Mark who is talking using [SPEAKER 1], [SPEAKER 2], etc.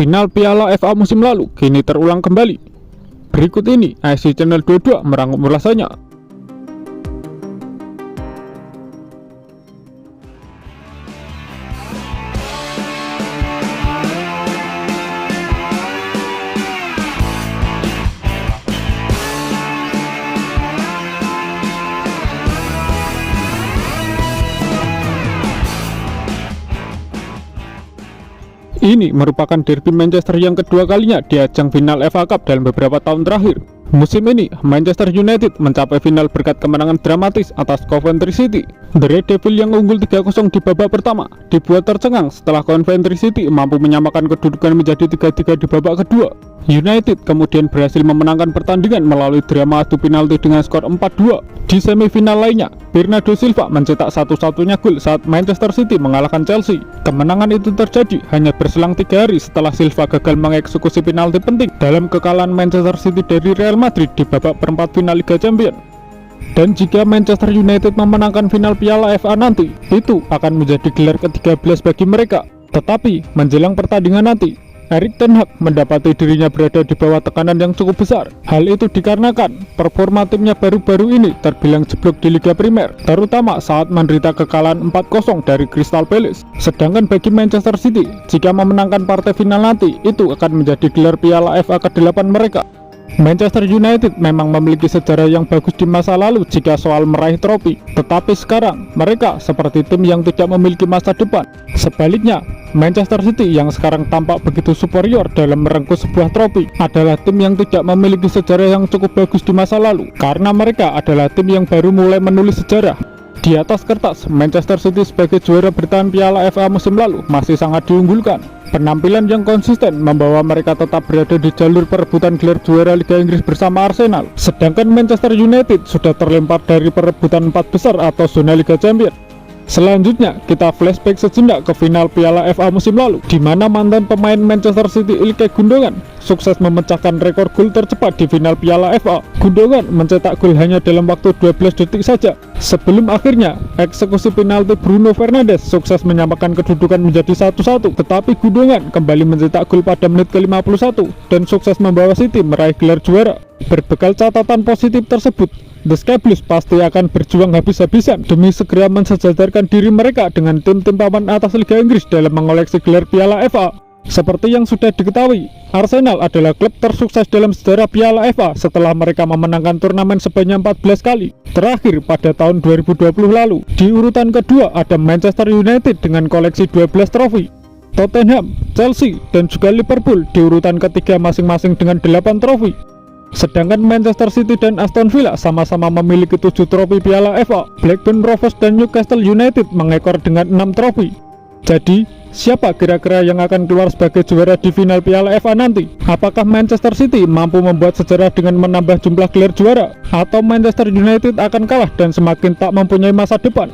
[SPEAKER 1] Final Piala FA musim lalu kini terulang kembali. Berikut ini AFC Channel 22 merangkum ulasannya. Ini merupakan derby Manchester yang kedua kalinya di ajang final FA Cup dalam beberapa tahun terakhir. Musim ini, Manchester United mencapai final berkat kemenangan dramatis atas Coventry City. The Red Devil yang unggul 3-0 di babak pertama dibuat tercengang setelah Coventry City mampu menyamakan kedudukan menjadi 3-3 di babak kedua. United kemudian berhasil memenangkan pertandingan melalui drama adu penalti dengan skor 4-2. Di semifinal lainnya, Bernardo Silva mencetak satu-satunya gol saat Manchester City mengalahkan Chelsea. Kemenangan itu terjadi hanya berselang 3 hari setelah Silva gagal mengeksekusi penalti penting dalam kekalahan Manchester City dari Real Madrid di babak perempat final Liga Champions. Dan jika Manchester United memenangkan final Piala FA nanti, itu akan menjadi gelar ke-13 bagi mereka. Tetapi menjelang pertandingan nanti, Erik ten Hag mendapati dirinya berada di bawah tekanan yang cukup besar. Hal itu dikarenakan performa timnya baru-baru ini terbilang jeblok di Liga Primer, terutama saat menderita kekalahan 4-0 dari Crystal Palace. Sedangkan bagi Manchester City, jika memenangkan partai final nanti, itu akan menjadi gelar Piala FA ke-8 mereka. Manchester United memang memiliki sejarah yang bagus di masa lalu jika soal meraih trofi, tetapi sekarang mereka seperti tim yang tidak memiliki masa depan. Sebaliknya, Manchester City yang sekarang tampak begitu superior dalam merengkuh sebuah trofi adalah tim yang tidak memiliki sejarah yang cukup bagus di masa lalu, karena mereka adalah tim yang baru mulai menulis sejarah. Di atas kertas, Manchester City sebagai juara bertahan Piala FA musim lalu masih sangat diunggulkan. Penampilan yang konsisten membawa mereka tetap berada di jalur perebutan gelar juara Liga Inggris bersama Arsenal. Sedangkan Manchester United sudah terlempar dari perebutan 4 besar atau zona Liga Champions. Selanjutnya, kita flashback sejenak ke final Piala FA musim lalu, di mana mantan pemain Manchester City Ilkay Gundogan sukses memecahkan rekor gol tercepat di final Piala FA. Gundogan mencetak gol hanya dalam waktu 12 detik saja, sebelum akhirnya eksekusi penalti Bruno Fernandes sukses menyamakan kedudukan menjadi 1-1. Tetapi Gundogan kembali mencetak gol pada menit ke-51 dan sukses membawa City meraih gelar juara. Berbekal catatan positif tersebut, The Sky Blues pasti akan berjuang habis-habisan demi segera mensejajarkan diri mereka dengan tim-tim papan atas Liga Inggris dalam mengoleksi gelar Piala FA. Seperti yang sudah diketahui, Arsenal adalah klub tersukses dalam sejarah Piala FA setelah mereka memenangkan turnamen sebanyak 14 kali. Terakhir pada tahun 2020 lalu. Di urutan kedua ada Manchester United dengan koleksi 12 trofi. Tottenham, Chelsea, dan juga Liverpool di urutan ketiga masing-masing dengan 8 trofi. Sedangkan Manchester City dan Aston Villa sama-sama memiliki 7 trofi Piala FA. Blackburn Rovers dan Newcastle United mengekor dengan 6 trofi. Jadi, siapa kira-kira yang akan keluar sebagai juara di final Piala FA nanti? Apakah Manchester City mampu membuat sejarah dengan menambah jumlah gelar juara? Atau Manchester United akan kalah dan semakin tak mempunyai masa depan?